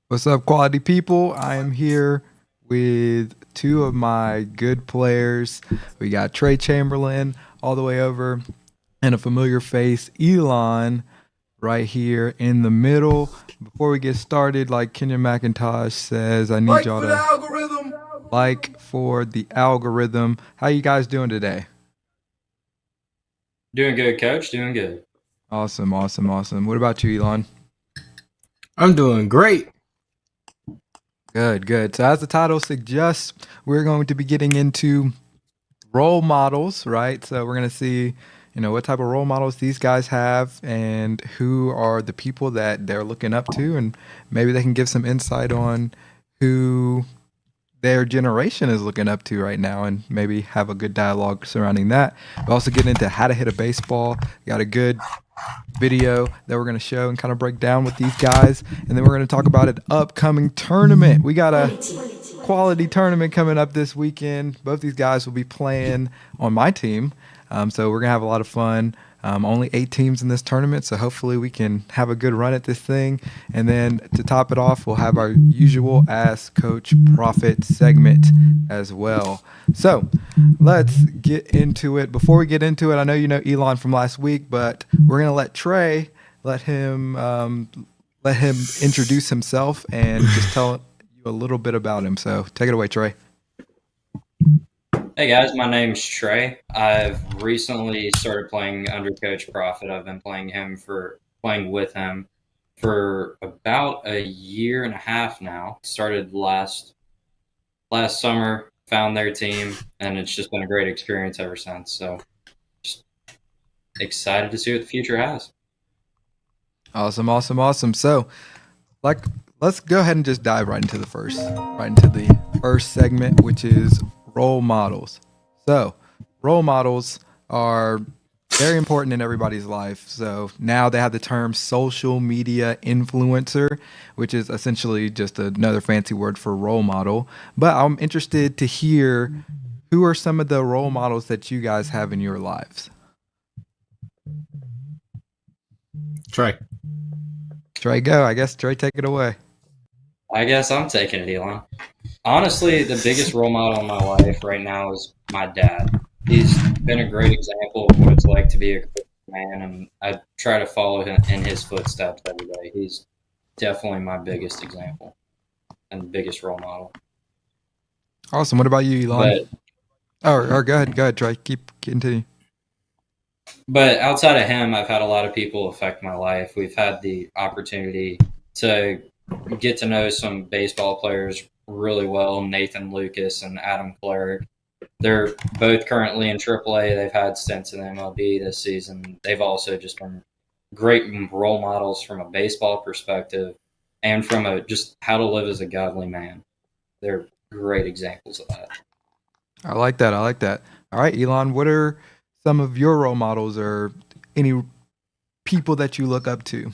What's up, quality people? I am here with two of my good players. We got Trey Chamberlain all the way over, and a familiar face, Elon, right here in the middle. Before we get started, like Kenyon McIntosh says, I need y'all to algorithm. like for the algorithm. How you guys doing today? Doing good, coach. Doing good. Awesome, awesome, awesome. What about you, Elon? I'm doing great. Good, good. So, as the title suggests, we're going to be getting into role models, right? So, we're going to see, what type of role models these guys have and who are the people that they're looking up to. And maybe they can give some insight on who their generation is looking up to right now and maybe have a good dialogue surrounding that. We also get into how to hit a baseball. Got a good video that we're going to show and kind of break down with these guys, and then we're going to talk about an upcoming tournament. We got a quality tournament coming up this weekend. Both these guys will be playing on my team, so we're going to have a lot of fun. Only 8 teams in this tournament, so hopefully we can have a good run at this thing. And then to top it off, we'll have our usual Ask Coach Profit segment as well. So let's get into it. Before we get into it, I know you know Elon from last week, but we're gonna let Trey let him introduce himself and just tell you a little bit about him. So take it away, Trey. Hey guys, my name's Trey. I've recently started playing under Coach Profit. I've been playing with him for about a year and a half now. Started last summer, found their team, and it's just been a great experience ever since. So just excited to see what the future has. Awesome, awesome, awesome. So, let's go ahead and just dive right into the first segment, which is role models. So, role models are very important in everybody's life. So now they have the term social media influencer, which is essentially just another fancy word for role model. But I'm interested to hear, who are some of the role models that you guys have in your lives? Trey. Trey, go. I guess Trey, take it away. I guess I'm taking it, Elon. Honestly, the biggest role model in my life right now is my dad. He's been a great example of what it's like to be a good man, and I try to follow him in his footsteps every day. He's definitely my biggest example and biggest role model. Awesome. What about you, Elon? Or go ahead, Trey. Continue. But outside of him, I've had a lot of people affect my life. We've had the opportunity to get to know some baseball players really well, Nathan Lucas and Adam Clerk. They're both currently in AAA. They've had stints in MLB this season. They've also just been great role models from a baseball perspective and from just how to live as a godly man. They're great examples of that. I like that. All right, Elon, what are some of your role models or any people that you look up to?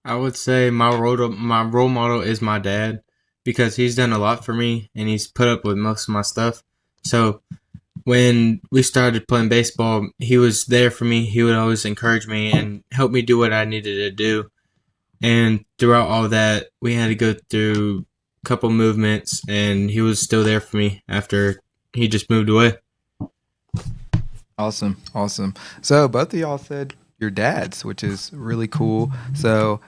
I would say my role model is my dad, because he's done a lot for me and he's put up with most of my stuff. So when we started playing baseball, he was there for me. He would always encourage me and help me do what I needed to do. And throughout all that, we had to go through a couple movements, and he was still there for me after he just moved away. Awesome. So both of y'all said your dads, which is really cool. So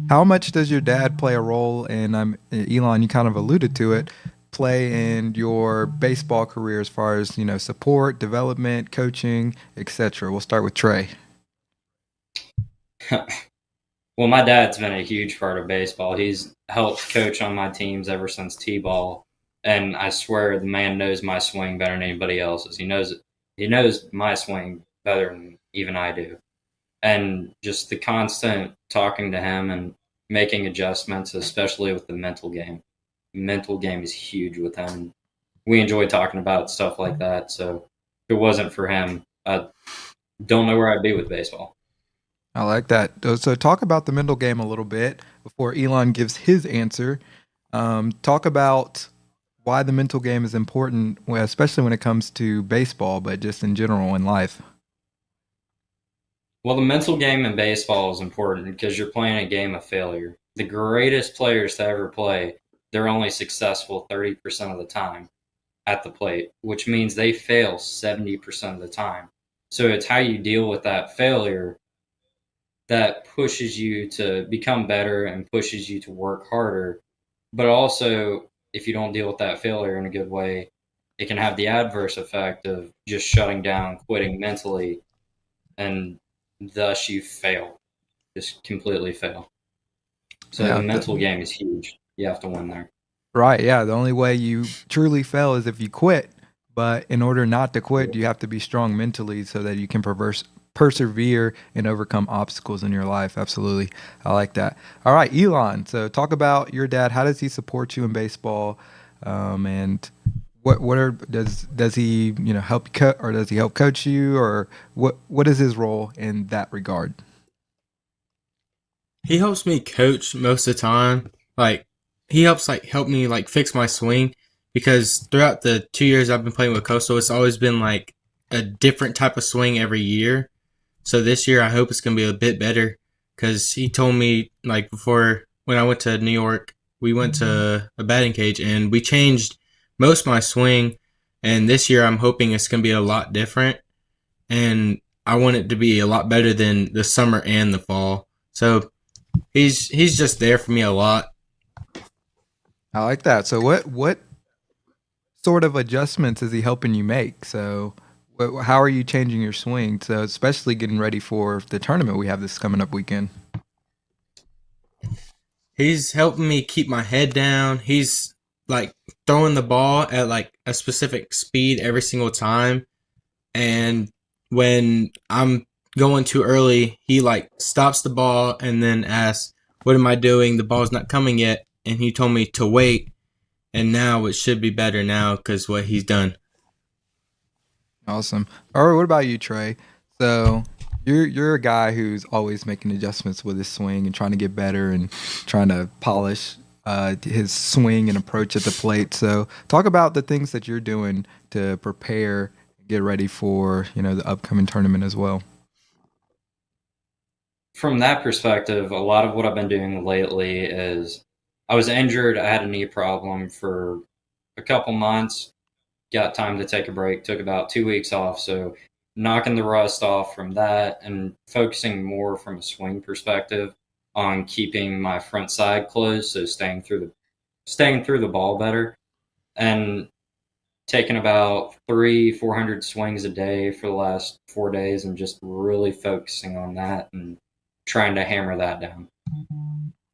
how much does your dad play a role in, Elon, you kind of alluded to it, play in your baseball career as far as, support, development, coaching, etc.? We'll start with Trey. Well, my dad's been a huge part of baseball. He's helped coach on my teams ever since T-ball, and I swear the man knows my swing better than anybody else's. He knows my swing better than even I do. And just the constant talking to him and making adjustments, especially with the mental game. Mental game is huge with him. We enjoy talking about stuff like that. So if it wasn't for him, I don't know where I'd be with baseball. I like that. So talk about the mental game a little bit before Elon gives his answer. Talk about why the mental game is important, well, especially when it comes to baseball, but just in general in life. Well, the mental game in baseball is important because you're playing a game of failure. The greatest players to ever play, they're only successful 30% of the time at the plate, which means they fail 70% of the time. So it's how you deal with that failure that pushes you to become better and pushes you to work harder. But also, if you don't deal with that failure in a good way, it can have the adverse effect of just shutting down, quitting mentally, and thus you fail, just completely fail. So the Yeah, mental game is huge. You have to win there. right. Yeah, the only way you truly fail is if you quit. But in order not to quit, you have to be strong mentally so that you can persevere and overcome obstacles in your life. Absolutely. I like that. All right, Elon. So talk about your dad. How does he support you in baseball? And does he help you or does he help coach you, or what is his role in that regard? He helps me coach most of the time. Like he helps help me fix my swing because throughout the 2 years I've been playing with Coastal, it's always been like a different type of swing every year. So this year I hope it's gonna be a bit better because he told me before when I went to New York, we went to a batting cage and we changed most of my swing. And this year I'm hoping it's gonna be a lot different, and I want it to be a lot better than the summer and the fall. So he's just there for me a lot. I like that. So what sort of adjustments is he helping you make? So how are you changing your swing? So especially getting ready for the tournament we have this coming up weekend. He's helping me keep my head down. He's like throwing the ball at like a specific speed every single time. And when I'm going too early, he like stops the ball and then asks, "What am I doing? The ball's not coming yet." And he told me to wait. And now it should be better now because what he's done. Awesome. All right, what about you, Trey? So you're a guy who's always making adjustments with his swing and trying to get better and trying to polish his swing and approach at the plate. So talk about the things that you're doing to prepare, get ready for the upcoming tournament as well. From that perspective, a lot of what I've been doing lately is I was injured. I had a knee problem for a couple months, got time to take a break, took about 2 weeks off. So knocking the rust off from that and focusing more from a swing perspective on keeping my front side closed, so staying through the ball better, and taking about 400 swings a day for the last 4 days and just really focusing on that and trying to hammer that down.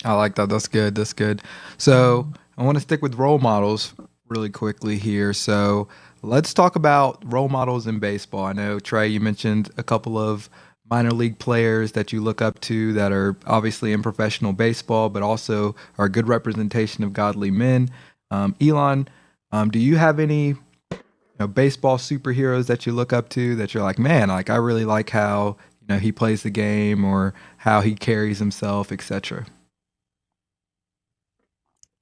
I like that. That's good. That's good. So I want to stick with role models really quickly here. So let's talk about role models in baseball. I know, Trey, you mentioned a couple of minor league players that you look up to that are obviously in professional baseball, but also are a good representation of godly men. Elon, do you have any baseball superheroes that you look up to that you're like, man, like I really like how he plays the game or how he carries himself, etc.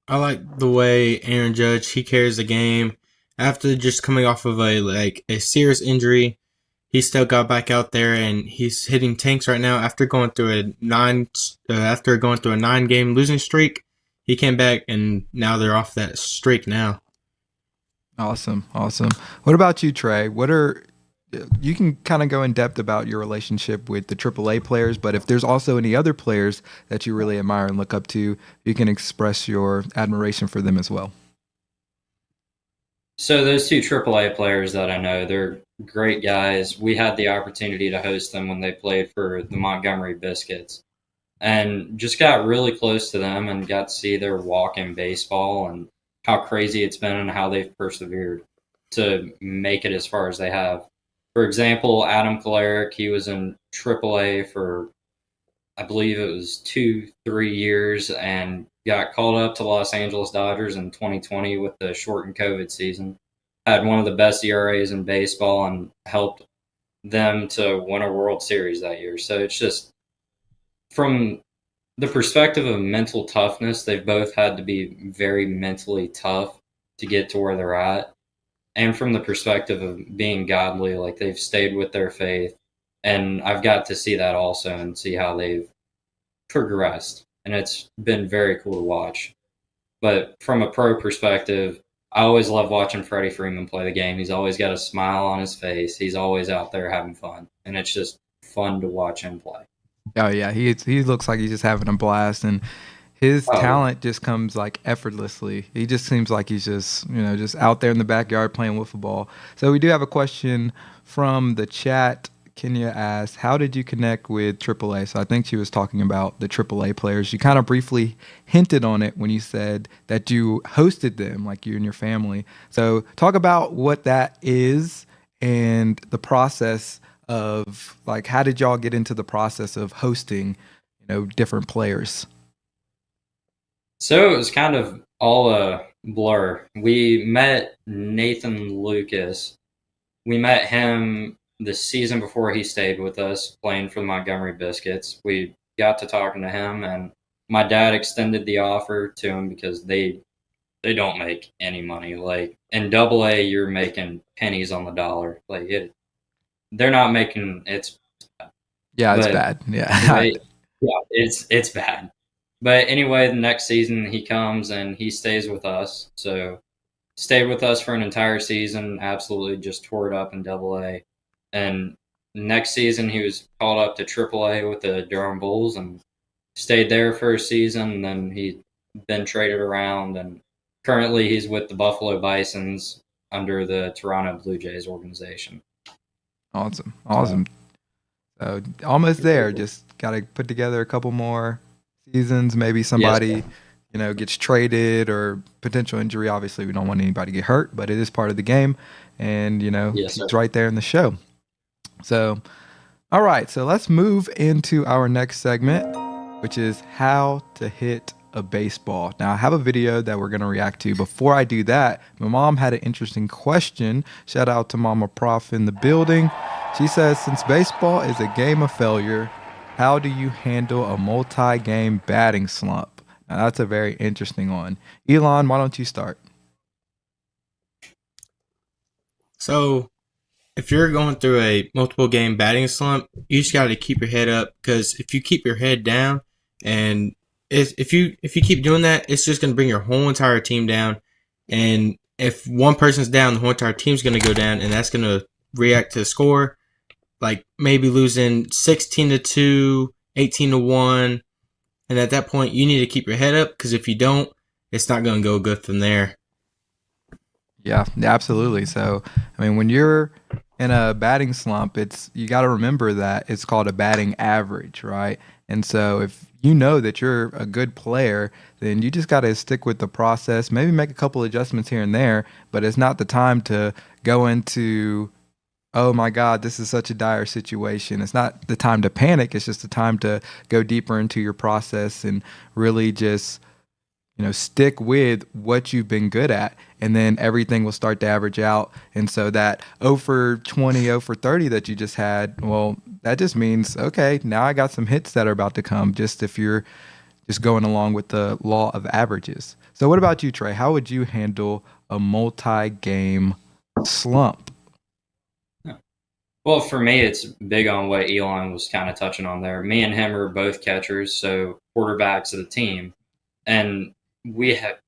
I like the way Aaron Judge he carries the game after just coming off of a serious injury. He still got back out there and he's hitting tanks right now after going through a 9 game losing streak. He came back and now they're off that streak now. Awesome, awesome. What about you, Trey? What are you can kind of go in depth about your relationship with the AAA players, but if there's also any other players that you really admire and look up to, you can express your admiration for them as well. So those two AAA players that I know, they're great guys. We had the opportunity to host them when they played for the Montgomery Biscuits, and just got really close to them and got to see their walk in baseball and how crazy it's been and how they've persevered to make it as far as they have. For example, Adam Kolarek, he was in AAA for I believe it was 2, 3 years and got called up to Los Angeles Dodgers in 2020 with the shortened COVID season. Had one of the best ERAs in baseball and helped them to win a World Series that year. So it's just from the perspective of mental toughness, they've both had to be very mentally tough to get to where they're at, and from the perspective of being godly, like they've stayed with their faith, and I've got to see that also and see how they've progressed, and it's been very cool to watch. But from a pro perspective, I always love watching Freddie Freeman play the game. He's always got a smile on his face. He's always out there having fun, and it's just fun to watch him play. Oh yeah, he looks like he's just having a blast, and his Oh, yeah. talent just comes like effortlessly. He just seems like he's just just out there in the backyard playing wiffle ball. So we do have a question from the chat. Kenya asked, "How did you connect with AAA?" So I think she was talking about the AAA players. You kind of briefly hinted on it when you said that you hosted them, like you and your family. So talk about what that is and the process of like how did y'all get into the process of hosting, different players? So it was kind of all a blur. We met Nathan Lucas. We met him the season before he stayed with us playing for the Montgomery Biscuits. We got to talking to him, and my dad extended the offer to him because they don't make any money. Like in Double A, you're making pennies on the dollar. They're not making it's. Yeah, it's But bad. Yeah. anyway, yeah, it's bad. But anyway, the next season he comes and he stays with us. So stayed with us for an entire season. Absolutely just tore it up in Double A. And next season he was called up to Triple A with the Durham Bulls and stayed there for a season. And then he been traded around, and currently he's with the Buffalo Bisons under the Toronto Blue Jays organization. Awesome. So Awesome. So almost pretty there. cool. Just got to put together a couple more seasons. Maybe Yes, somebody, gets traded or potential injury. Obviously, we don't want anybody to get hurt, but it is part of the game. And, yes, he's sir. right there in the show. So, all right. So let's move into our next segment, which is how to hit a baseball. Now, I have a video that we're going to react to. Before I do that, my mom had an interesting question. Shout out to Mama Prof in the building. She says, since baseball is a game of failure, how do you handle a multi-game batting slump? Now, that's a very interesting one. Elon, why don't you start? So if you're going through a multiple game batting slump, you just got to keep your head up, because if you keep your head down, and if you keep doing that, it's just going to bring your whole entire team down. And if one person's down, the whole entire team's going to go down, and that's going to react to the score, like maybe losing 16-2, 18-1. And at that point, you need to keep your head up, because if you don't, it's not going to go good from there. Yeah, absolutely. So, I mean, when you're in a batting slump, you got to remember that it's called a batting average, right? And so, if you know that you're a good player, then you just got to stick with the process, maybe make a couple adjustments here and there, but it's not the time to go into, oh my God, this is such a dire situation. It's not the time to panic. It's just the time to go deeper into your process and really just stick with what you've been good at, and then everything will start to average out. And so that 0 for 20, 0 for 30 that you just had, well, that just means, okay, now I got some hits that are about to come, just if you're just going along with the law of averages. So what about you, Trey? How would you handle a multi-game slump? Well, for me, it's big on what Elon was kind of touching on there. Me and him are both catchers, so quarterbacks of the team. And we have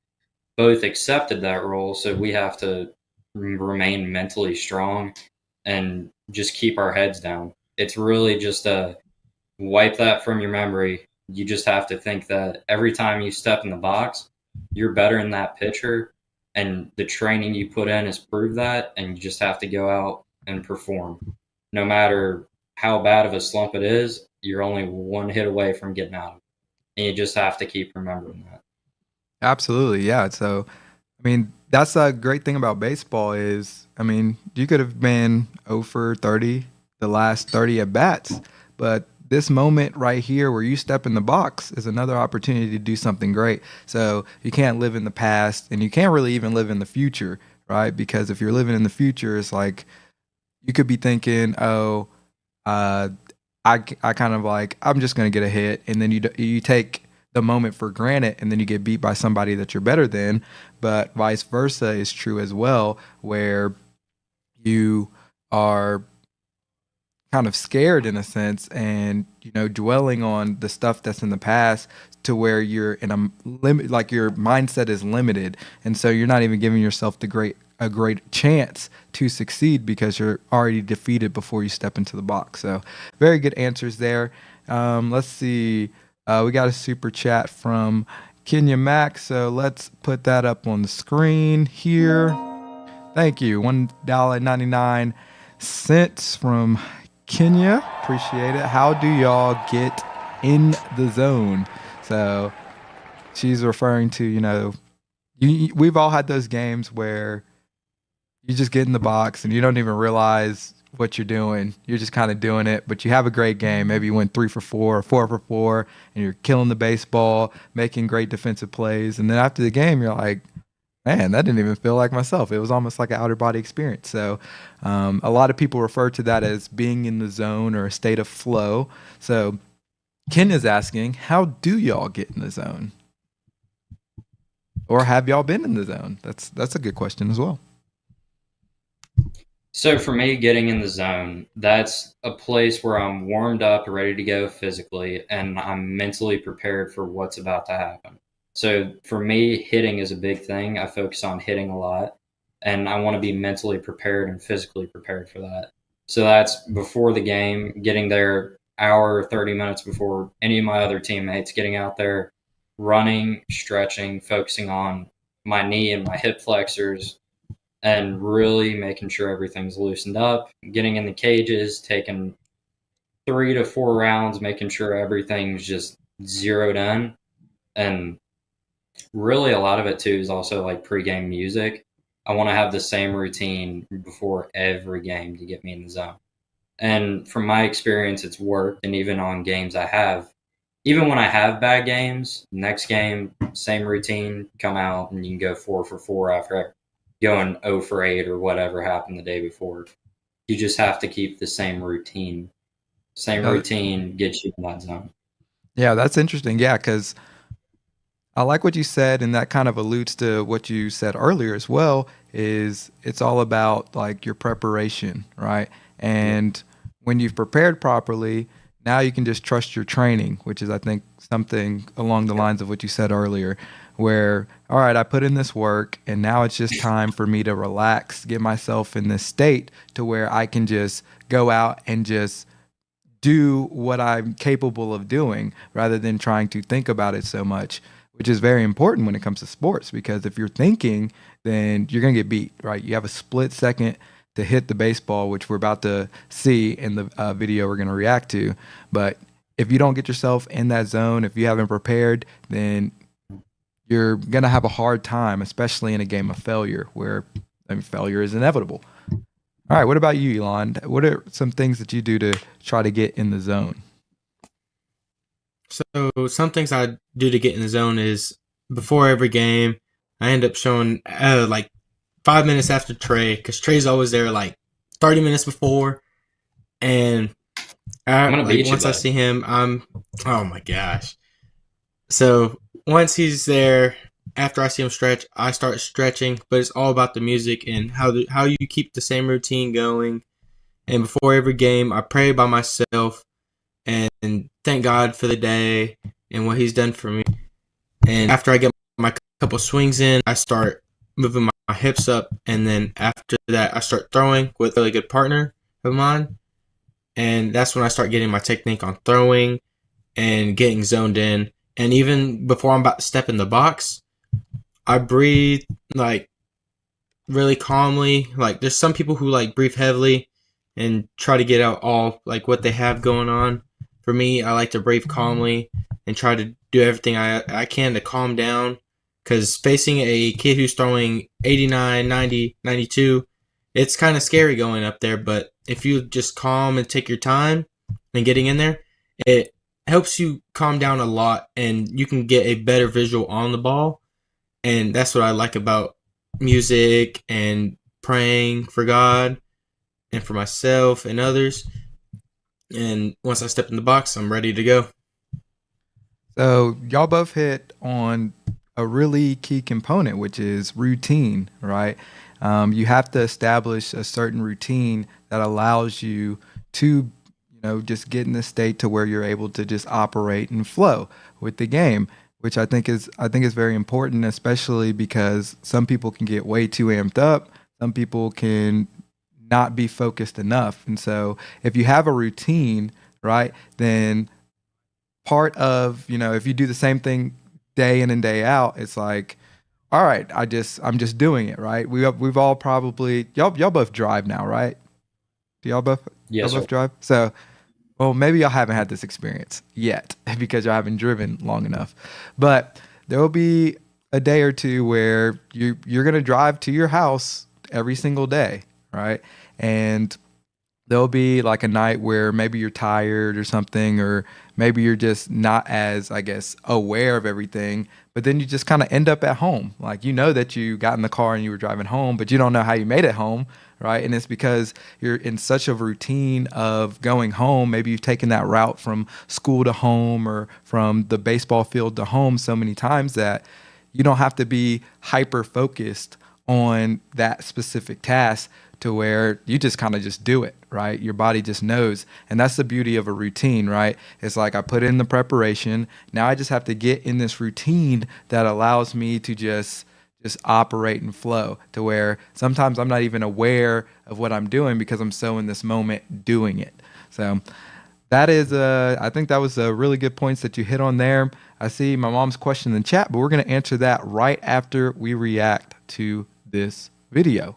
both accepted that role, so we have to remain mentally strong and just keep our heads down. It's really just a wipe that from your memory. You just have to think that every time you step in the box, you're better than that pitcher, and the training you put in has proved that, and you just have to go out and perform. No matter how bad of a slump it is, you're only one hit away from getting out of it. And you just have to keep remembering that. Absolutely, yeah. So, I mean, that's a great thing about baseball is, I mean, you could have been 0 for 30 the last 30 at bats, but this moment right here where you step in the box is another opportunity to do something great. So you can't live in the past, and you can't really even live in the future, right? Because if you're living in the future, it's like you could be thinking, oh, uh, I kind of like, I'm just going to get a hit. And then you take the moment for granted and then you get beat by somebody that you're better than. But vice versa is true as well, where you are kind of scared in a sense and dwelling on the stuff that's in the past to where you're in a limit, like your mindset is limited, and so you're not even giving yourself a great chance to succeed because you're already defeated before you step into the box. So very good answers there. Let's see, we got a super chat from Kenya Max, so let's put that up on the screen here. Thank you. $1.99 from Kenya. Appreciate it. How do y'all get in the zone? So she's referring to, we've all had those games where you just get in the box and you don't even realize what you're doing. You're just kind of doing it, but you have a great game. Maybe you went 3 for 4 or 4 for 4, and you're killing the baseball, making great defensive plays. And then after the game, you're like, man, that didn't even feel like myself. It was almost like an outer body experience. So a lot of people refer to that as being in the zone or a state of flow. So Ken is asking, how do y'all get in the zone? Or have y'all been in the zone? That's a good question as well. So for me, getting in the zone, that's a place where I'm warmed up, ready to go physically, and I'm mentally prepared for what's about to happen. So for me, hitting is a big thing. I focus on hitting a lot, and I want to be mentally prepared and physically prepared for that. So that's before the game, getting there hour, 30 minutes before any of my other teammates, getting out there, running, stretching, focusing on my knee and my hip flexors, and really making sure everything's loosened up, getting in the cages, taking 3 to 4 rounds, making sure everything's just zeroed in. And really a lot of it too is also like pregame music. I want to have the same routine before every game to get me in the zone. And from my experience, it's worked. And even on games even when I have bad games, next game, same routine, come out and you can go 4 for 4 after going 0 for 8 or whatever happened the day before. You just have to keep the same routine. Same routine gets you in that zone. Yeah, that's interesting. Yeah, because I like what you said, and that kind of alludes to what you said earlier as well, is it's all about like your preparation, right? And when you've prepared properly, now you can just trust your training, which is, I think, something along the lines of what you said earlier, where, all right, I put in this work and now it's just time for me to relax, get myself in this state to where I can just go out and just do what I'm capable of doing rather than trying to think about it so much, which is very important when it comes to sports, because if you're thinking, then you're going to get beat, right? You have a split second to hit the baseball, which we're about to see in the video we're going to react to. But if you don't get yourself in that zone, if you haven't prepared, then you're going to have a hard time, especially in a game of failure where failure is inevitable. All right, what about you, Elon? What are some things that you do to try to get in the zone? So some things I do to get in the zone is before every game, I end up showing like 5 minutes after Trey, because Trey's always there like 30 minutes before, and I'm gonna beat you, once I bud. see him, oh my gosh. So once he's there, after I see him stretch, I start stretching, but it's all about the music and how you keep the same routine going. And before every game, I pray by myself and thank God for the day and what He's done for me. And after I get my couple swings in, I start moving my hips up, and then after that, I start throwing with a really good partner of mine. And that's when I start getting my technique on throwing and getting zoned in. And even before I'm about to step in the box, I breathe like really calmly. Like there's some people who like breathe heavily and try to get out all like what they have going on. For me, I like to breathe calmly and try to do everything I can to calm down, because facing a kid who's throwing 89, 90, 92, it's kind of scary going up there. But if you just calm and take your time and getting in there, it helps you calm down a lot and you can get a better visual on the ball. And that's what I like about music and praying for God and for myself and others. And once I step in the box, I'm ready to go. So y'all both hit on a really key component, which is routine, right? You have to establish a certain routine that allows you to, just get in the state to where you're able to just operate and flow with the game, which I think is very important, especially because some people can get way too amped up. Some people can not be focused enough, and so if you have a routine, right, then part of, if you do the same thing day in and day out, it's like, all right, I'm just doing it, right? We've all probably, y'all both drive now, right? Do y'all Yes, sir. both drive? So, well, maybe y'all haven't had this experience yet because y'all haven't driven long enough. But there will be a day or two where you're gonna drive to your house every single day, right? And there'll be like a night where maybe you're tired or something, or maybe you're just not as, I guess, aware of everything. But then you just kind of end up at home. Like, that you got in the car and you were driving home, but you don't know how you made it home, right? And it's because you're in such a routine of going home. Maybe you've taken that route from school to home or from the baseball field to home so many times that you don't have to be hyper focused on that specific task, to where you just kind of just do it, right? Your body just knows. And that's the beauty of a routine, right? It's like I put in the preparation. Now I just have to get in this routine that allows me to just operate and flow, to where sometimes I'm not even aware of what I'm doing because I'm so in this moment doing it. So I think that was a really good points that you hit on there. I see my mom's question in the chat, but we're going to answer that right after we react to this video.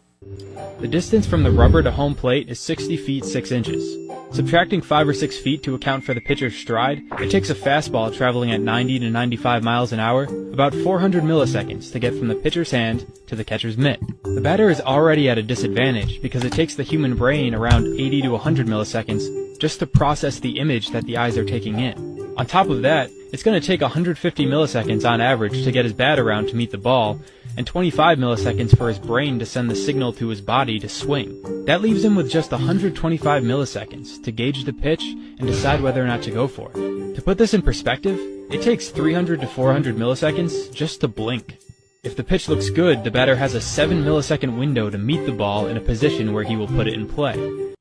The distance from the rubber to home plate is 60 feet 6 inches. Subtracting 5 or 6 feet to account for the pitcher's stride, it takes a fastball traveling at 90 to 95 miles an hour about 400 milliseconds to get from the pitcher's hand to the catcher's mitt. The batter is already at a disadvantage because it takes the human brain around 80 to 100 milliseconds just to process the image that the eyes are taking in. On top of that, it's going to take 150 milliseconds on average to get his bat around to meet the ball, and 25 milliseconds for his brain to send the signal to his body to swing. That leaves him with just 125 milliseconds to gauge the pitch and decide whether or not to go for it. To put this in perspective, it takes 300 to 400 milliseconds just to blink. If the pitch looks good, the batter has a 7 millisecond window to meet the ball in a position where he will put it in play.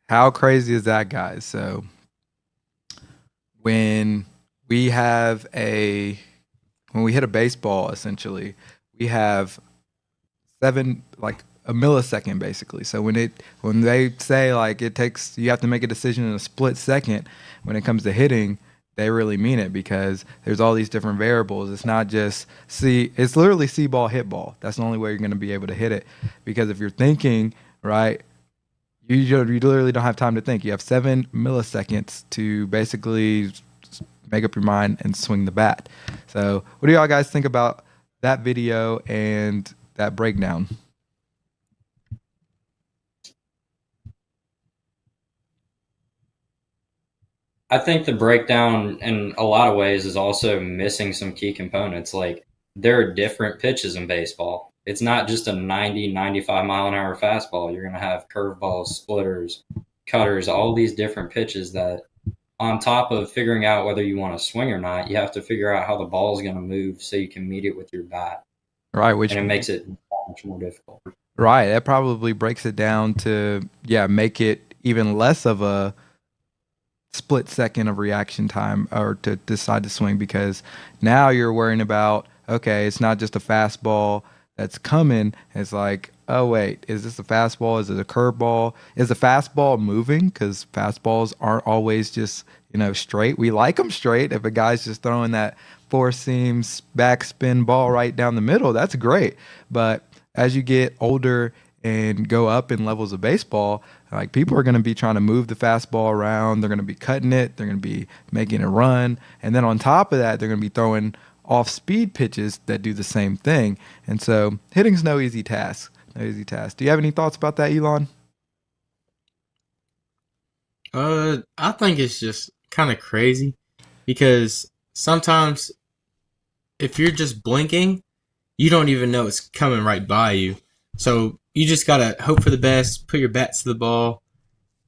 How crazy is that, guys? So when we hit a baseball, essentially, we have like a millisecond basically. So when they say like you have to make a decision in a split second when it comes to hitting, they really mean it, because there's all these different variables. It's not just it's literally see ball, hit ball. That's the only way you're going to be able to hit it, because if you're thinking, right, you literally don't have time to think. You have 7 milliseconds to basically make up your mind and swing the bat. So what do y'all guys think about that video and that breakdown? I think the breakdown in a lot of ways is also missing some key components. Like, there are different pitches in baseball. It's not just a 90, 95 mile an hour fastball. You're going to have curveballs, splitters, cutters, all these different pitches that, on top of figuring out whether you want to swing or not, you have to figure out how the ball is going to move so you can meet it with your bat. Right, and it makes it much more difficult. Right, that probably breaks it down to make it even less of a split second of reaction time or to decide to swing, because now you're worrying about, okay, it's not just a fastball that's coming. It's like, oh wait, is this a fastball? Is it a curveball? Is the fastball moving? Because fastballs aren't always just straight. We like them straight. If a guy's just throwing that four seams backspin ball right down the middle, that's great. But as you get older and go up in levels of baseball, like, people are going to be trying to move the fastball around. They're going to be cutting it. They're going to be making it run. And then on top of that, they're going to be throwing off-speed pitches that do the same thing. And so hitting's no easy task. No easy task. Do you have any thoughts about that, Elon? I think it's just kind of crazy, because sometimes if you're just blinking, you don't even know it's coming right by you. So you just gotta hope for the best, put your bats to the ball,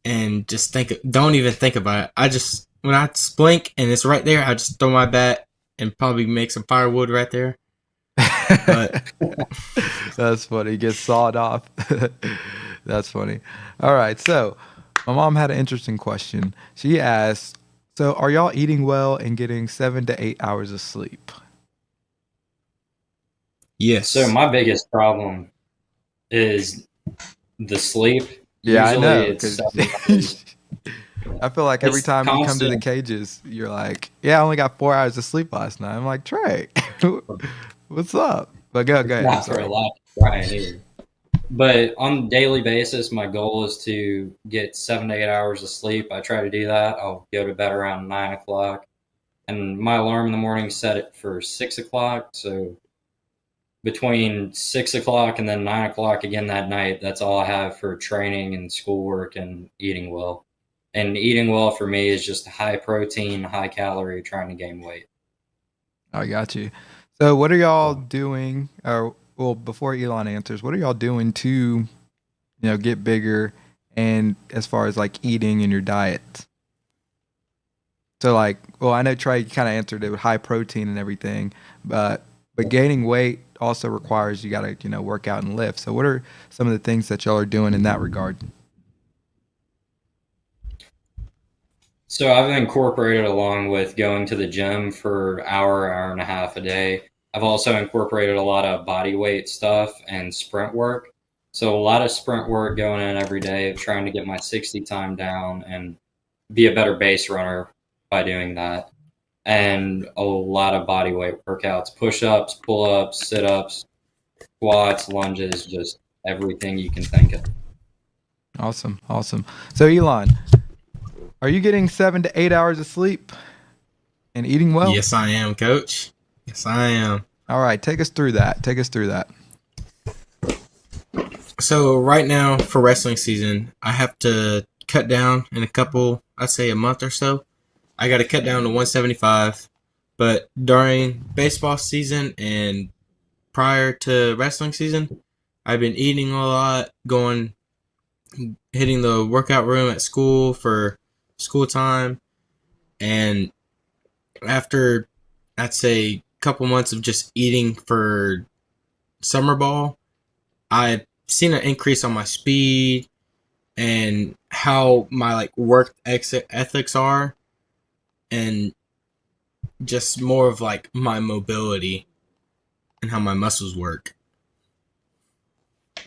and just don't even think about it. when I blink and it's right there, I just throw my bat and probably make some firewood right there. But That's funny. Gets sawed off. That's funny. All right. So, my mom had an interesting question. She asked, "So, are y'all eating well and getting 7 to 8 hours of sleep?" yes. So my biggest problem is the sleep. Yeah, I Usually know. it's 'Cause 7 hours. I feel like every It's time you come to the constant. cages, you're like, "Yeah, I only got 4 hours of sleep last night." I'm like, "Trey, what's up?" But go It's ahead. I'm not for a sorry. lack of trying either. But on a daily basis, my goal is to get 7 to 8 hours of sleep. I try to do that. I'll go to bed around 9 o'clock, and my alarm in the morning set it for 6 o'clock. So between 6 o'clock and then 9 o'clock again that night, that's all I have for training and schoolwork and eating well. And eating well for me is just high protein, high calorie, trying to gain weight. I got you. So, what are y'all doing? Or, well, before Elon answers, what are y'all doing to, get bigger, and as far as like eating and your diet? So, like, well, I know Trey kind of answered it with high protein and everything, but gaining weight also requires you got to work out and lift. So, what are some of the things that y'all are doing in that regard? So I've incorporated along with going to the gym for hour and a half a day. I've also incorporated a lot of body weight stuff and sprint work. So a lot of sprint work going in every day, trying to get my 60 time down and be a better base runner by doing that. And a lot of body weight workouts, push ups, pull ups, sit ups, squats, lunges, just everything you can think of. Awesome, awesome. So, Elon, are you getting 7 to 8 hours of sleep and eating well? Yes, I am, Coach. Yes, I am. All right, take us through that. Take us through that. So right now for wrestling season, I have to cut down in a couple, I'd say a month or so. I got to cut down to 175. But during baseball season and prior to wrestling season, I've been eating a lot, hitting the workout room at school for school time. And after, I'd say, a couple months of just eating for summer ball, I've seen an increase on my speed and how my like work ethics are, and just more of like my mobility and how my muscles work.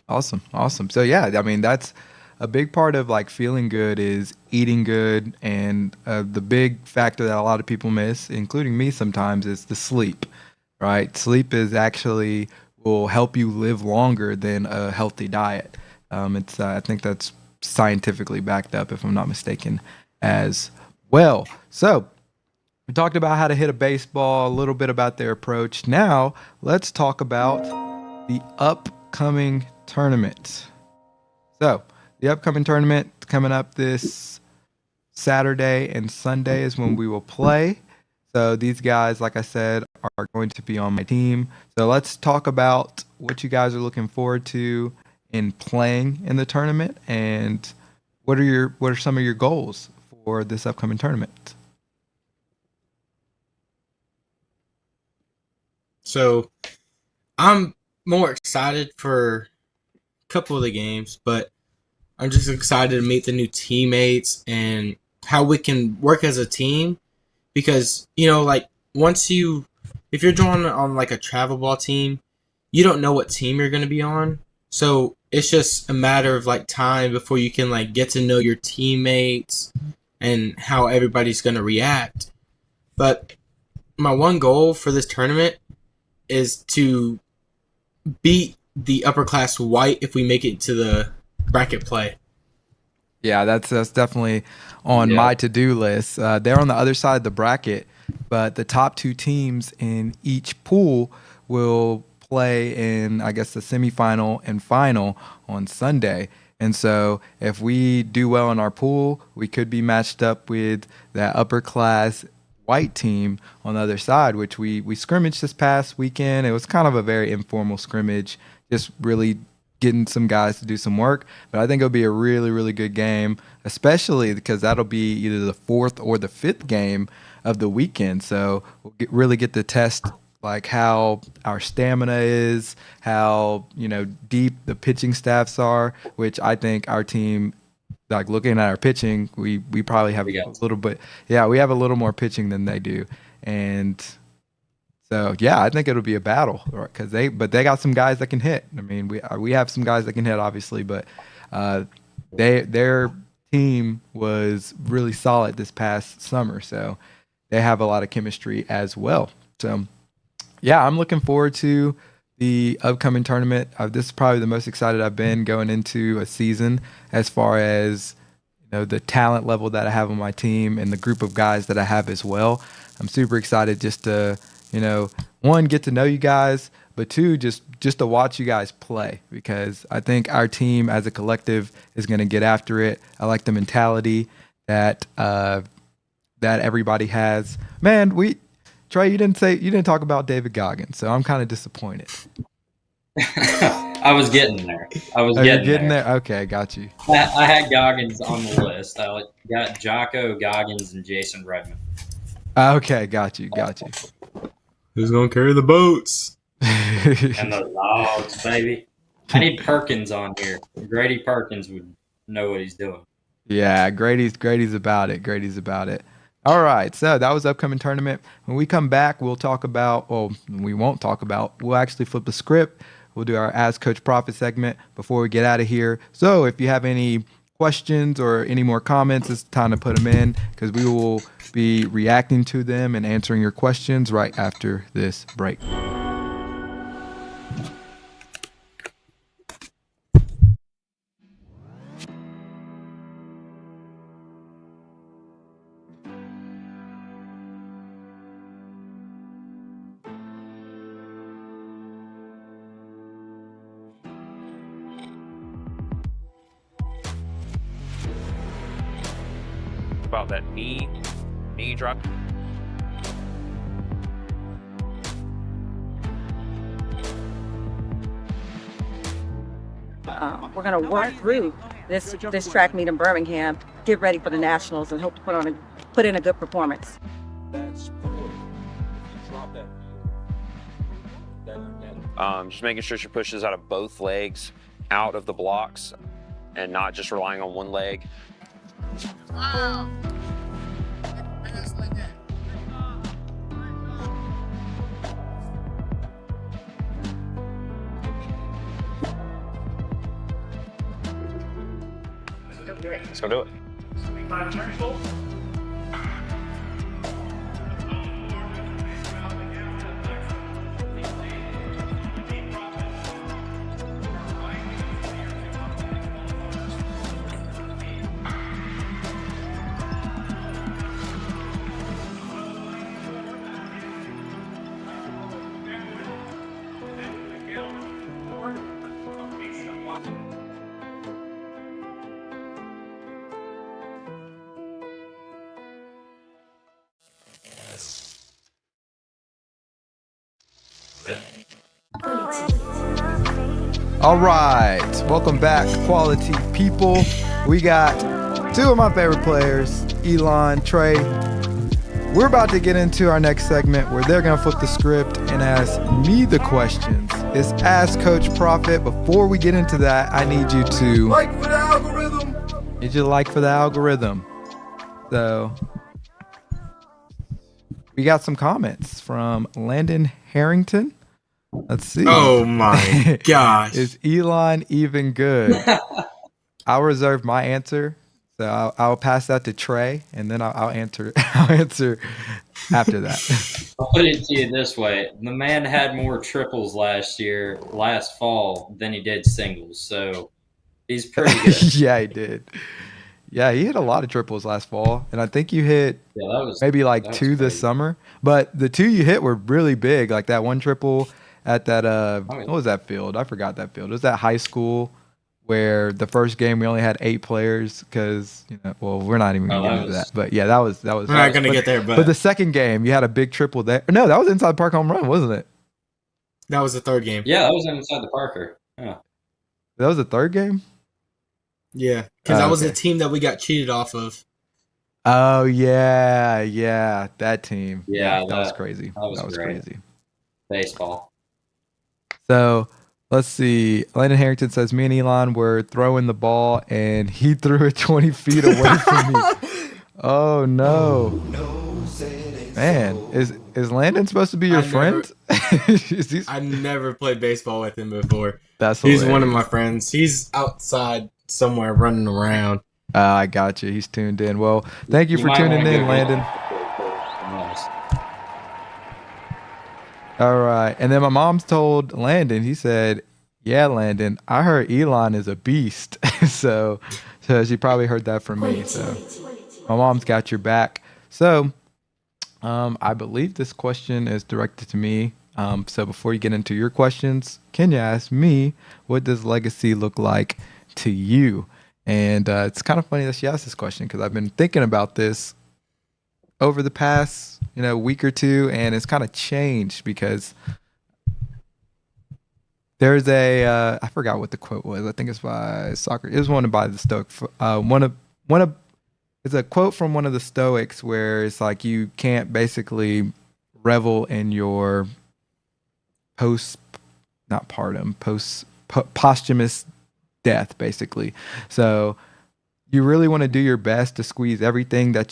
Awesome, awesome. So yeah, I mean that's a big part of like feeling good is eating good, and the big factor that a lot of people miss, including me sometimes, is the sleep. Right? Sleep is actually will help you live longer than a healthy diet. It's I think that's scientifically backed up, if I'm not mistaken, as well. So we talked about how to hit a baseball, a little bit about their approach. Now let's talk about the upcoming tournament. So, the upcoming tournament coming up this Saturday and Sunday is when we will play. So, these guys, like I said, are going to be on my team. So, let's talk about what you guys are looking forward to in playing in the tournament, and what are some of your goals for this upcoming tournament? So I'm more excited for a couple of the games, but I'm just excited to meet the new teammates and how we can work as a team. Because, like if you're drawn on like a travel ball team, you don't know what team you're going to be on. So it's just a matter of like time before you can like get to know your teammates and how everybody's going to react. But my one goal for this tournament is to beat the upper class white if we make it to the bracket play. Yeah, that's definitely on Yeah. my to-do list. They're on the other side of the bracket, but the top two teams in each pool will play in, I guess, the semifinal and final on Sunday. And so, if we do well in our pool, we could be matched up with that upper class white team on the other side, which we scrimmaged this past weekend. It was kind of a very informal scrimmage, just really getting some guys to do some work. But I think it'll be a really, really good game, especially because that'll be either the fourth or the fifth game of the weekend. So we'll really get to test like how our stamina is, how deep the pitching staffs are, which I think our team, like looking at our pitching, we probably have a little bit. Yeah, we have a little more pitching than they do, and so yeah, I think it'll be a battle because they got some guys that can hit. I mean, we have some guys that can hit, obviously, but their team was really solid this past summer, so they have a lot of chemistry as well. So yeah, I'm looking forward to the upcoming tournament. This is probably the most excited I've been going into a season as far as the talent level that I have on my team and the group of guys that I have as well. I'm super excited just to one, get to know you guys, but two, just to watch you guys play, because I think our team as a collective is going to get after it. I like the mentality that everybody has. Man, Trey, you didn't talk about David Goggins, so I'm kind of disappointed. I was getting there. Getting there. Okay, got you. I had Goggins on the list. I got Jocko, Goggins, and Jason Redmond. Okay, got you. Who's gonna carry the boats? And the logs, baby. I need Perkins on here. Grady Perkins would know what he's doing. Yeah, Grady's about it. Grady's about it. All right, so that was upcoming tournament. When we come back, we'll talk about, we won't talk about, we'll actually flip the script. We'll do our Ask Coach Profit segment before we get out of here. So if you have any questions or any more comments, it's time to put them in, because we will be reacting to them and answering your questions right after this break. About that knee drop. We're going to work through this track meet in Birmingham, get ready for the Nationals, and hope to put in a good performance. Just making sure she pushes out of both legs out of the blocks and not just relying on one leg. Wow. Let's go do it. All right, welcome back, quality people. We got two of my favorite players, Elon, Trey. We're about to get into our next segment where they're going to flip the script and ask me the questions. It's Ask Coach Profit. Before we get into that, I need you to like for the algorithm. Need you to like for the algorithm. So we got some comments from Landon Harrington. Let's see. Oh my gosh. Is Elon even good? I'll reserve my answer. So I'll pass that to Trey, and then I'll answer after that. I'll put it to you this way. The man had more triples last fall, than he did singles. So he's pretty good. Yeah, he did. Yeah, he hit a lot of triples last fall, and I think you hit maybe like two this summer. But the two you hit were really big, like that one triple at that what was that field? I forgot that field. It was that high school where the first game we only had 8 players because we're not even gonna get into that. But yeah, that was. We're not gonna get there. But the second game you had a big triple there. No, that was inside the park home run, wasn't it? That was the third game. Yeah, that was inside the Parker. Yeah. That was the third game? Yeah, because Oh, that was the okay. team that we got cheated off of. Oh yeah, that team. Yeah, Yeah, that was that crazy. was That was great. crazy. Baseball. So let's see. Landon Harrington says me and Elon were throwing the ball and he threw it 20 feet away from me. Oh no. Man, is Landon supposed to be your I never- friend? Is he- I never played baseball with him before. That's He's one of hilarious. my friends. He's outside somewhere running around. I got you. He's tuned in. Well, thank you for might tuning wanna in, go Landon. Nice. All right. And then my mom's told Landon, he said, yeah, Landon, I heard Elon is a beast. so she probably heard that from me. So my mom's got your back. So I believe this question is directed to me. So before you get into your questions, Kenya asked me, what does legacy look like to you? And it's kind of funny that she asked this question because I've been thinking about this over the past, week or two, and it's kind of changed because there's I forgot what the quote was. I think it's by Soccer. It was one by the Stoic. One of it's a quote from one of the Stoics where it's like you can't basically revel in your post, not partum, posthumous death, basically. So you really want to do your best to squeeze everything that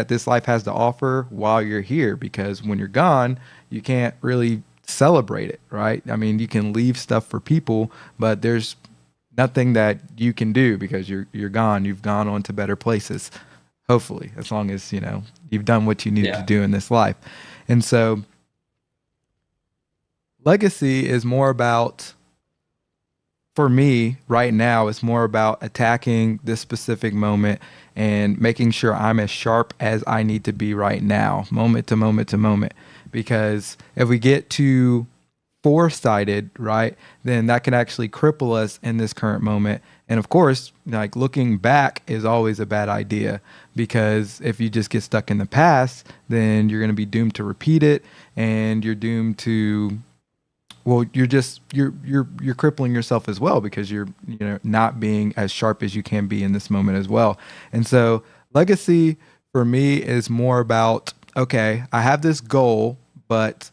this life has to offer while you're here, because when you're gone, you can't really celebrate it, right? I mean, you can leave stuff for people, but there's nothing that you can do because you're gone. You've gone on to better places, hopefully, as long as you've done what you needed to do in this life. And so legacy is more about, for me right now, it's more about attacking this specific moment and making sure I'm as sharp as I need to be right now, moment to moment to moment. Because if we get too foresighted, right, then that can actually cripple us in this current moment. And of course, like, looking back is always a bad idea, because if you just get stuck in the past, then you're going to be doomed to repeat it, and you're doomed to, well, you're crippling yourself as well, because you're not being as sharp as you can be in this moment as well. And so legacy for me is more about, okay, I have this goal, but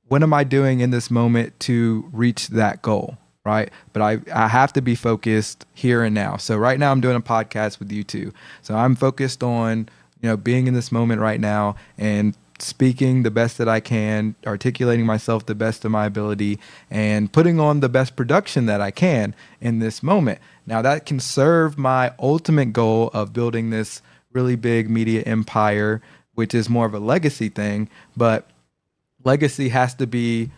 what am I doing in this moment to reach that goal, right? But I have to be focused here and now. So right now I'm doing a podcast with you two. So I'm focused on, being in this moment right now and speaking the best that I can, articulating myself the best of my ability, and putting on the best production that I can in this moment. Now that can serve my ultimate goal of building this really big media empire, which is more of a legacy thing, but legacy has to be,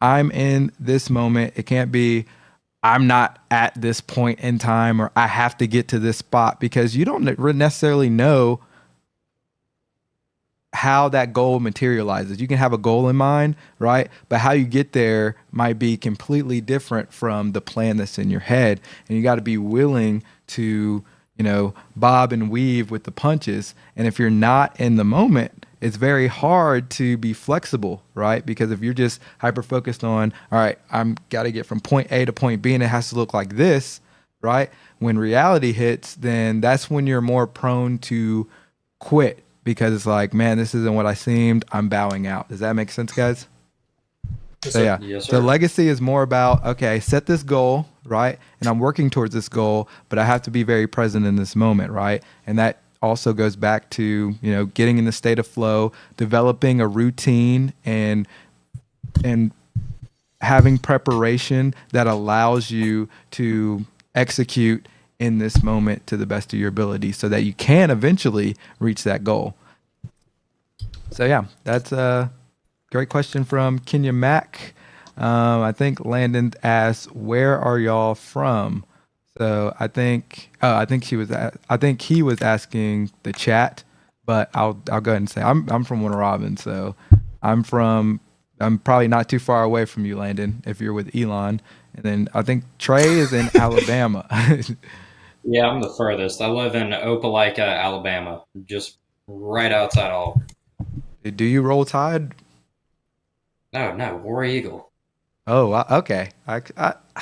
I'm in this moment. It can't be, I'm not at this point in time, or I have to get to this spot, because you don't necessarily know how that goal materializes. You can have a goal in mind, right? But how you get there might be completely different from the plan that's in your head. And you got to be willing to, bob and weave with the punches. And if you're not in the moment, it's very hard to be flexible, right? Because if you're just hyper focused on, all right, I'm got to get from point A to point B and it has to look like this, right? When reality hits, then that's when you're more prone to quit, because it's like, man, this isn't what I seemed. I'm bowing out. Does that make sense, guys? So yeah. Yes, So sir. legacy is more about, okay, set this goal, right? And I'm working towards this goal, but I have to be very present in this moment, right? And that also goes back to, getting in the state of flow, developing a routine, and having preparation that allows you to execute in this moment to the best of your ability, so that you can eventually reach that goal. So yeah, that's a great question from Kenya Mack. I think Landon asked, "Where are y'all from?" So I think he was asking the chat, but I'll go ahead and say I'm from Warner Robins, so I'm probably not too far away from you, Landon, if you're with Elon. And then I think Trey is in Alabama. Yeah, I'm the furthest. I live in Opelika, Alabama, just right outside Auburn. Do you roll Tide? No, War Eagle. Oh, okay. I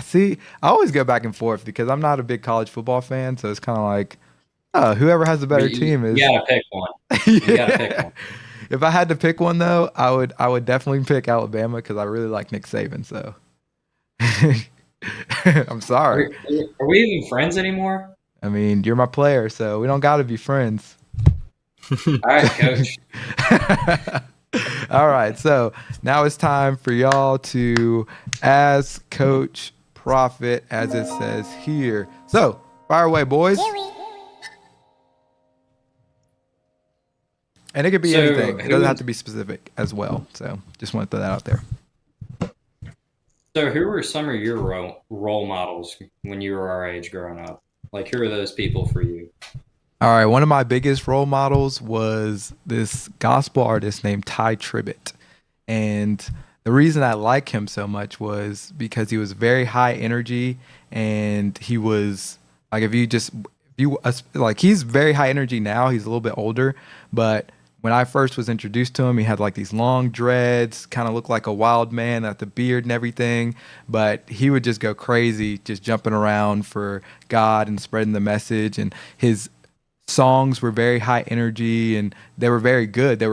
see. I always go back and forth because I'm not a big college football fan, so it's kind of like, oh, whoever has the But better team you is. gotta pick one. You gotta pick Yeah. one. If I had to pick one though, I would definitely pick Alabama because I really like Nick Saban. So I'm sorry. Are we even friends anymore? I mean, you're my player, so we don't got to be friends. All right, coach. All right, so now it's time for y'all to ask Coach Profit, as it says here. So, fire away, boys. And it could be So, anything. It doesn't have who to be specific as well. So, just want to throw that out there. so who were some of your role models when you were our age growing up? Like, who are those people for you? All right, one of my biggest role models was this gospel artist named Ty Tribbett. And the reason I like him so much was because he was very high energy, and he was like, if you like, he's very high energy now. He's a little bit older, but when I first was introduced to him, he had like these long dreads, kind of looked like a wild man, had the beard and everything, but he would just go crazy, just jumping around for God and spreading the message. And his songs were very high energy, and they were very good. They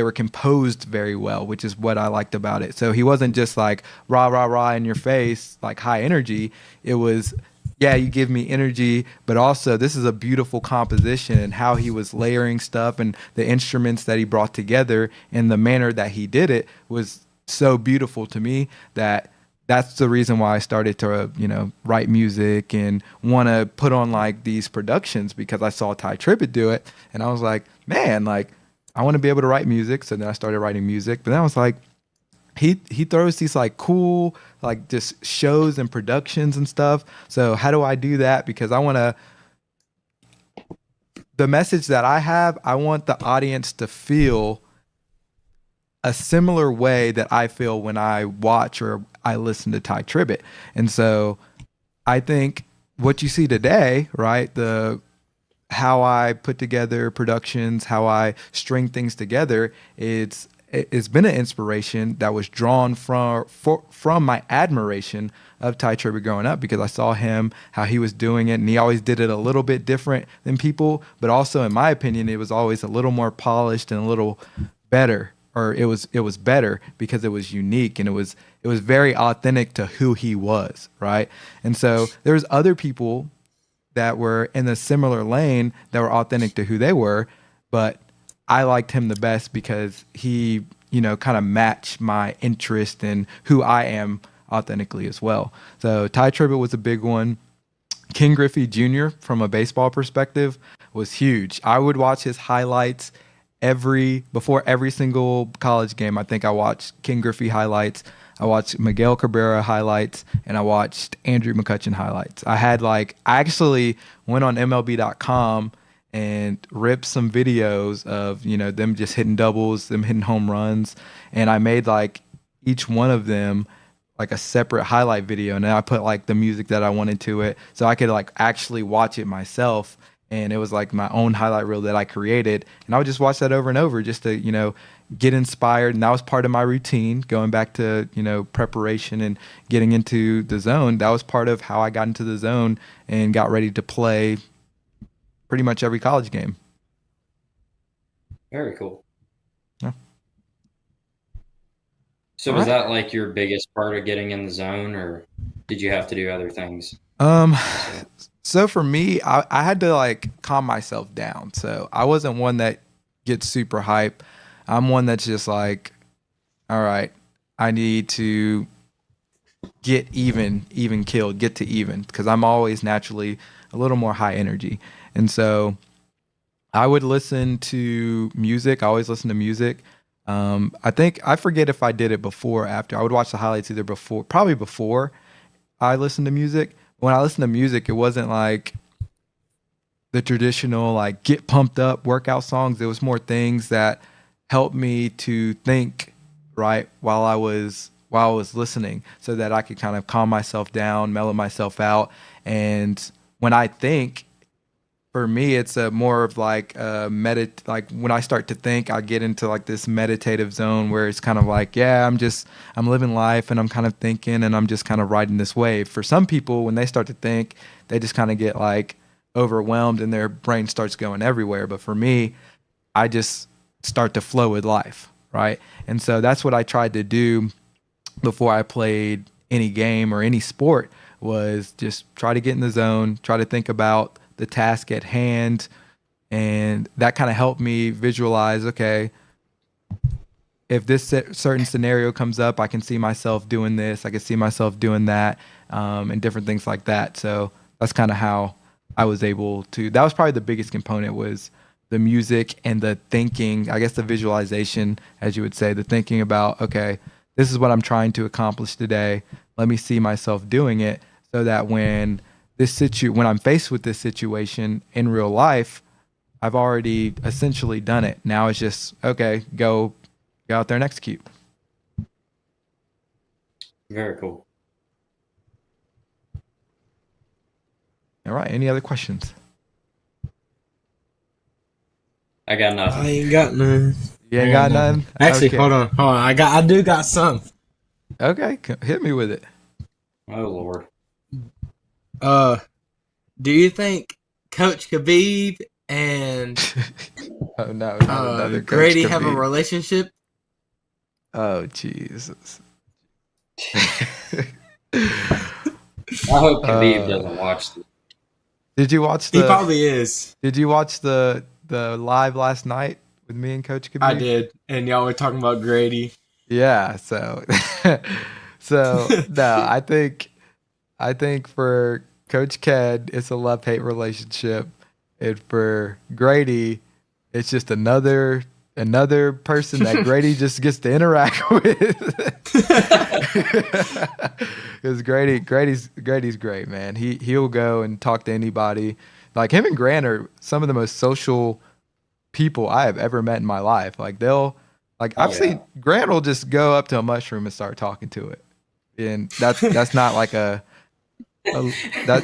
were composed very well, which is what I liked about it. So he wasn't just like rah rah rah in your face, like high energy. It was, yeah, you give me energy, but also this is a beautiful composition, and how he was layering stuff and the instruments that he brought together and the manner that he did it was so beautiful to me that that's the reason why I started to, write music and want to put on like these productions, because I saw Ty Tribbett do it, and I was like, man, like I want to be able to write music. So then I started writing music, but then I was like, he throws these like cool like just shows and productions and stuff. So how do I do that? Because I want to, the message that I have, I want the audience to feel a similar way that I feel when I watch or I listen to Ty Tribbett. And so I think what you see today, right? How I put together productions, how I string things together, it's been an inspiration that was drawn from my admiration of Ty Tribbett growing up, because I saw him, how he was doing it, and he always did it a little bit different than people, but also in my opinion, it was always a little more polished and a little better, or it was better because it was unique, and it was very authentic to who he was, right? And so there's other people that were in a similar lane that were authentic to who they were, but I liked him the best because he, kind of matched my interest in who I am authentically as well. So Ty Tribbett was a big one. King Griffey Jr., from a baseball perspective, was huge. I would watch his highlights before every single college game. I think I watched King Griffey highlights, I watched Miguel Cabrera highlights, and I watched Andrew McCutchen highlights. I actually went on MLB.com and ripped some videos of, them just hitting doubles, them hitting home runs, and I made like each one of them like a separate highlight video, and then I put like the music that I wanted to it, so I could like actually watch it myself. And it was like my own highlight reel that I created, and I would just watch that over and over just to get inspired. And that was part of my routine, going back to preparation and getting into the zone. That was part of how I got into the zone and got ready to play pretty much every college game. Very cool. Yeah. So All was right. that like your biggest part of getting in the zone, or did you have to do other things? So for me, I had to like calm myself down. So I wasn't one that gets super hype. I'm one that's just like, all right, I need to get even killed, get to even, because I'm always naturally a little more high energy. And so I would listen to music. I always listen to music. I forget if I did it before or after. I would watch the highlights either probably before I listened to music. When I listened to music, it wasn't like the traditional like get pumped up workout songs. There was more things that helped me to think right while I was listening, so that I could kind of calm myself down, mellow myself out. And when I think, for me, it's a more of like like when I start to think, I get into like this meditative zone where it's kind of like, yeah, I'm living life and I'm kind of thinking and I'm just kind of riding this wave. For some people, when they start to think, they just kind of get like overwhelmed and their brain starts going everywhere. But for me, I just start to flow with life, right? And so that's what I tried to do before I played any game or any sport, was just try to get in the zone, try to think about the task at hand, and that kind of helped me visualize, okay, if this certain scenario comes up, I can see myself doing this, I can see myself doing that, and different things like that. So that's kind of how I was able to. That was probably the biggest component, was the music and the thinking. I guess the visualization, as you would say, the thinking about, okay, this is what I'm trying to accomplish today. Let me see myself doing it, so that when when I'm faced with this situation in real life, I've already essentially done it. Now it's just, okay, go out there and execute. Very cool. All right. Any other questions? I got nothing. I ain't got none. You ain't got none? Actually, Okay. hold on. I do got some. Okay. Hit me with it. Oh Lord. Do you think Coach Khabib and Oh, no. Not another Coach Grady have a Khabib. relationship? Oh, Jesus. I hope Khabib doesn't watch this. Did you watch He probably is. Did you watch the live last night with me and Coach Khabib? I did, and y'all were talking about Grady. Yeah, so no, I think for Coach Ked, it's a love-hate relationship. And for Grady, it's just another person that Grady just gets to interact with. Because Grady's great, man. He'll go and talk to anybody. Like, him and Grant are some of the most social people I have ever met in my life. Like, I've seen Grant will just go up to a mushroom and start talking to it, and that's not like that.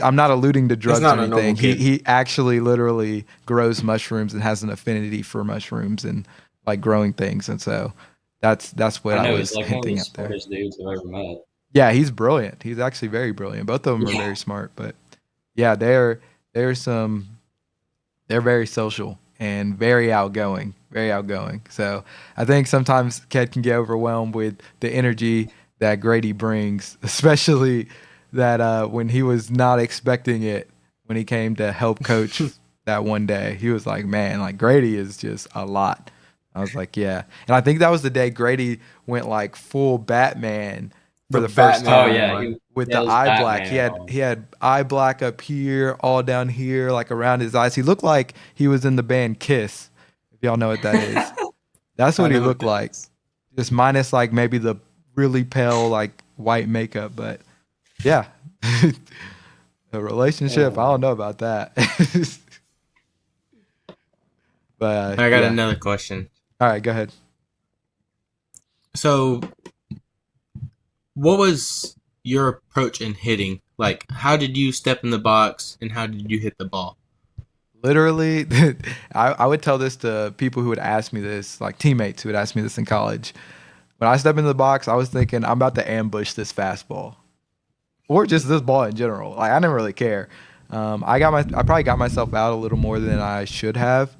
I'm not alluding to drugs or anything. He actually literally grows mushrooms and has an affinity for mushrooms and like growing things, and so that's what I was he's like hinting one of at the there. smartest dudes I've ever met. Yeah, he's brilliant. He's actually very brilliant. Both of them are very smart, but yeah, they're very social and very outgoing. So I think sometimes Ked can get overwhelmed with the energy that Grady brings, especially that when he was not expecting it, when he came to help coach that one day, he was like, man, like Grady is just a lot. I was like, yeah. And I think that was the day Grady went like full Batman for the first time. Oh yeah, With the eye black. He had eye black up here, all down here, like around his eyes. He looked like he was in the band Kiss, if y'all know what that is. That's what he looked like. Just minus like maybe the really pale like white makeup, but yeah. The relationship, I don't know about that. But I got another question. All right, go ahead. So, what was your approach in hitting? Like, how did you step in the box and how did you hit the ball? Literally, I would tell this to people who would ask me this, like teammates who would ask me this in college. When I step into the box, I was thinking, I'm about to ambush this fastball. Or just this ball in general. Like, I didn't really care. I probably got myself out a little more than I should have,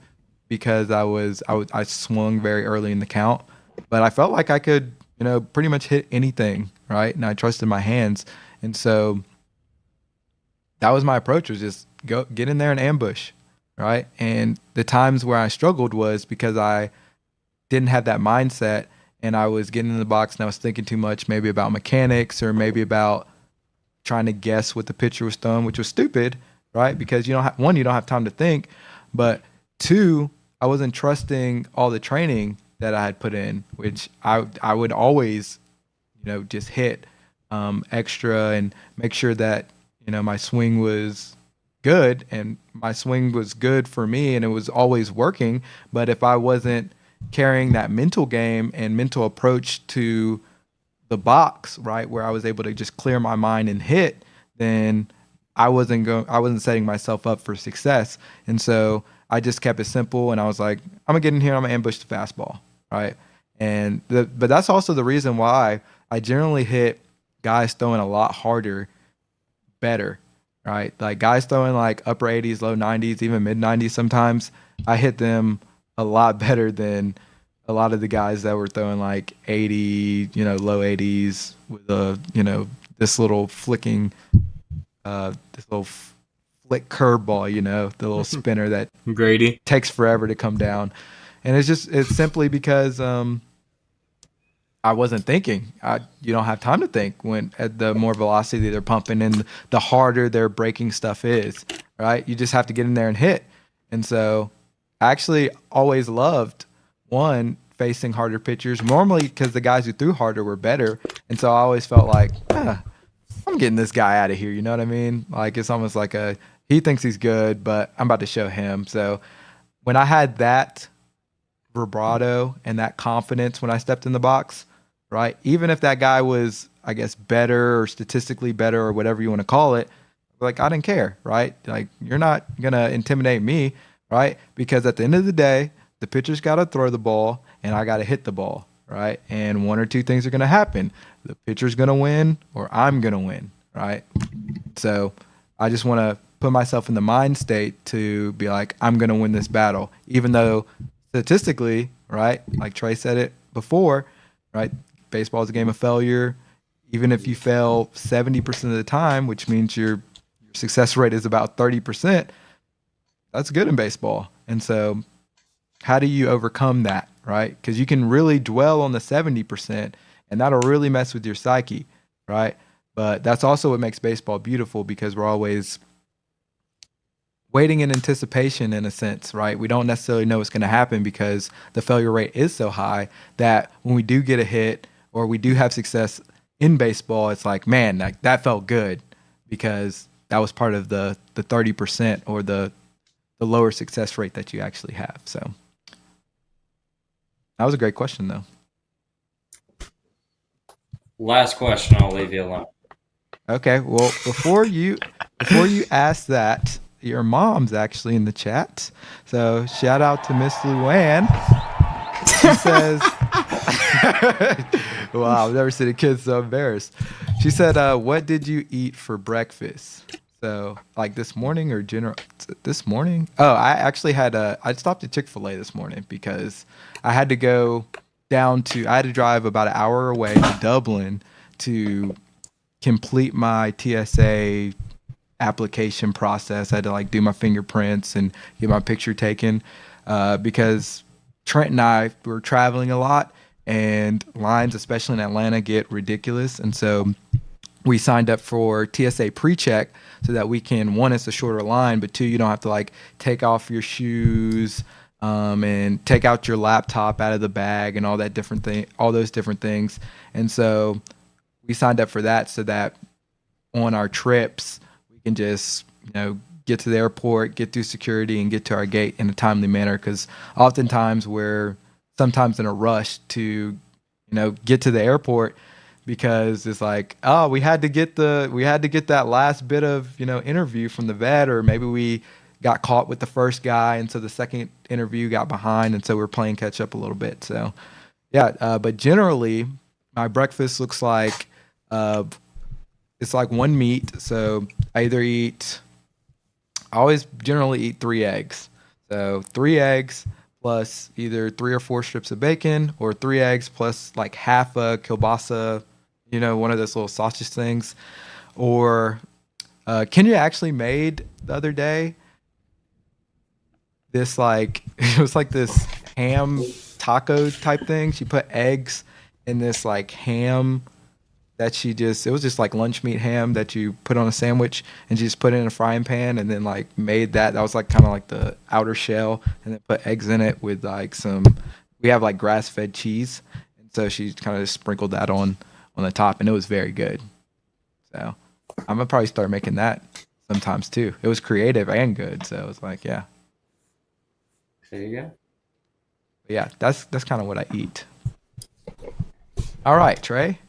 because I swung very early in the count, but I felt like I could, pretty much hit anything, right? And I trusted my hands, and so that was my approach, was just get in there and ambush, right? And the times where I struggled was because I didn't have that mindset, and I was getting in the box and I was thinking too much, maybe about mechanics or maybe about trying to guess what the pitcher was throwing, which was stupid, right? Because you don't have time to think, but two, I wasn't trusting all the training that I had put in, which I would always, just hit extra and make sure that, my swing was good, and my swing was good for me and it was always working. But if I wasn't carrying that mental game and mental approach to the box, right, where I was able to just clear my mind and hit, then I wasn't setting myself up for success. And so I just kept it simple, and I was like, I'm gonna get in here, I'm gonna ambush the fastball, right? But that's also the reason why I generally hit guys throwing a lot harder better, right? Like guys throwing like upper 80s, low 90s, even mid 90s sometimes, I hit them a lot better than a lot of the guys that were throwing like 80, low 80s with this little flicking, this little flick curveball, the little spinner that Grady. takes forever to come down. And it's simply because I wasn't thinking. You don't have time to think when at the more velocity they're pumping and the harder their breaking stuff is, right? You just have to get in there and hit. And so I actually always loved facing harder pitchers, normally because the guys who threw harder were better. And so I always felt like, I'm getting this guy out of here. You know what I mean? Like it's almost like he thinks he's good, but I'm about to show him. So when I had that vibrato and that confidence when I stepped in the box, right? Even if that guy was, I guess, better or statistically better or whatever you want to call it, like I didn't care, right? Like you're not gonna intimidate me, right? Because at the end of the day, the pitcher's got to throw the ball and I got to hit the ball, right? And one or two things are gonna happen: the pitcher's gonna win or I'm gonna win, right? So I just want to put myself in the mind state to be like, I'm gonna win this battle, even though statistically, right? Like Trey said it before, right? Baseball is a game of failure. Even if you fail 70% of the time, which means your success rate is about 30%, that's good in baseball. And so how do you overcome that, right? Because you can really dwell on the 70%, and that'll really mess with your psyche, right? But that's also what makes baseball beautiful, because we're always waiting in anticipation, in a sense, right? We don't necessarily know what's going to happen because the failure rate is so high that when we do get a hit or we do have success in baseball, it's like, man, that felt good because that was part of the 30% or the lower success rate that you actually have. So that was a great question, though. Last question, I'll leave you alone. Okay, well, before you ask that, your mom's actually in the chat. So shout out to Miss Luann. She says, wow, I've never seen a kid so embarrassed. She said, what did you eat for breakfast? So like this morning or this morning? Oh, I actually I stopped at Chick-fil-A this morning because I had to I had to drive about an hour away to Dublin to complete my TSA application process. I had to like do my fingerprints and get my picture taken because Trent and I were traveling a lot, and lines, especially in Atlanta, get ridiculous. And so we signed up for TSA pre-check so that we can, one, it's a shorter line, but two, you don't have to like take off your shoes and take out your laptop out of the bag and all those different things. And so we signed up for that so that on our trips we can just get to the airport, get through security, and get to our gate in a timely manner, because oftentimes we're sometimes in a rush to get to the airport because it's like, oh, we had to get that last bit of interview from the vet, or maybe we got caught with the first guy and so the second interview got behind, and so we're playing catch up a little bit. So yeah, but generally my breakfast looks like it's like one meat. So I always generally eat 3 eggs. So 3 eggs plus either 3 or 4 strips of bacon, or 3 eggs plus like half a kielbasa, one of those little sausage things. Or Kenya actually made the other day this it was like this ham taco type thing. She put eggs in this like ham that it was just like lunch meat ham that you put on a sandwich, and she just put it in a frying pan and then like made that was like kind of like the outer shell, and then put eggs in it with like we have like grass-fed cheese, and so she kind of just sprinkled that on the top, and it was very good. So I'm gonna probably start making that sometimes too. It was creative and good, so it was like, yeah. There you go. But yeah, that's kind of what I eat. All right, Trey.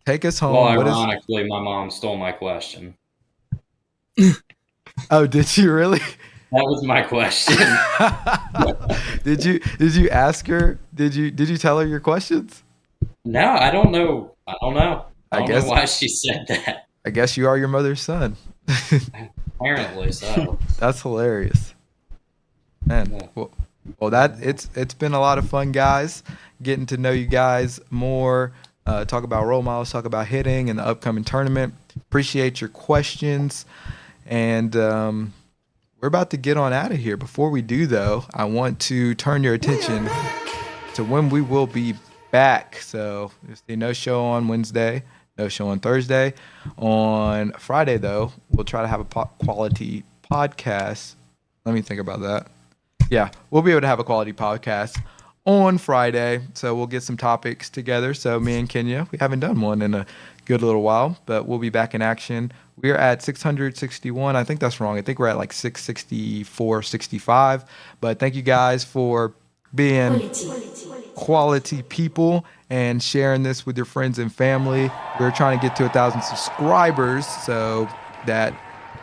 Take us home. Well, ironically, my mom stole my question. Oh, did you really? That was my question. Did you ask her? Did you tell her your questions? No, I don't know. I don't know. I I don't guess know why she said that. I guess you are your mother's son. Apparently so. That's hilarious. Man, Yeah. well, that it's been a lot of fun, guys. Getting to know you guys more. Talk about role models. Talk about hitting and the upcoming tournament. Appreciate your questions, and we're about to get on out of here. Before we do, though, I want to turn your attention to when we will be back. So there's no show on Wednesday, no show on Thursday. On Friday, though, we'll try to have a quality podcast. Let me think about that. Yeah, we'll be able to have a quality podcast on Friday. So we'll get some topics together. So me and Kenya, we haven't done one in a good little while, but we'll be back in action. We're at 661. I think that's wrong. I think we're at like 664, 65. But thank you guys for being quality people and sharing this with your friends and family. We're trying to get to 1,000 subscribers so that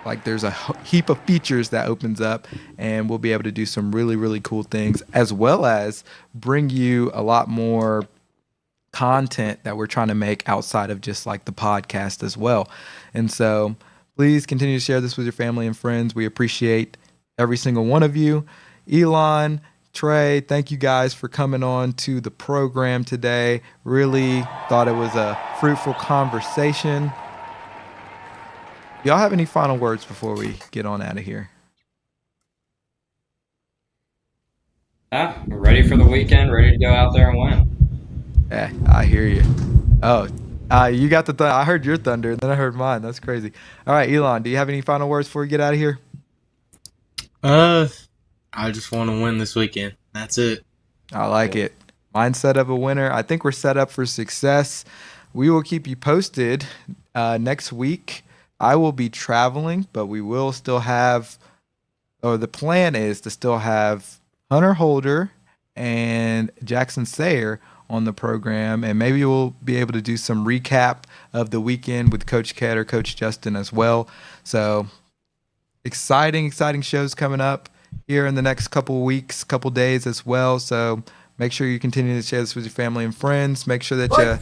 like there's a heap of features that opens up, and we'll be able to do some really, really cool things, as well as bring you a lot more content that we're trying to make outside of just like the podcast as well. And so please continue to share this with your family and friends. We appreciate every single one of you. Elon, Trey, thank you guys for coming on to the program today. Really thought it was a fruitful conversation. Y'all have any final words before we get on out of here? Yeah, we're ready for the weekend, ready to go out there and win. Yeah, I hear you. Oh, you got the I heard your thunder, and then I heard mine. That's crazy. All right, Elon, do you have any final words before we get out of here? I just want to win this weekend. That's it. I like it. Mindset of a winner. I think we're set up for success. We will keep you posted next week. I will be traveling, but we will still have, or the plan is to still have Hunter Holder and Jackson Sayer on the program, and maybe we'll be able to do some recap of the weekend with Coach Ked or Coach Justin as well. So exciting shows coming up here in the next couple of weeks, couple days as well. So make sure you continue to share this with your family and friends. Make sure that you're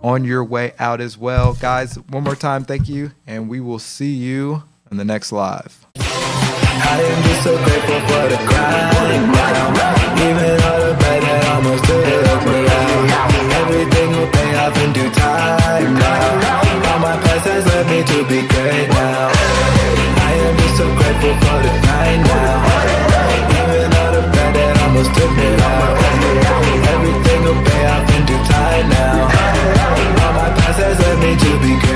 on your way out as well. Guys, one more time, thank you, and we will see you in the next live. I am just so grateful for the grind. Even though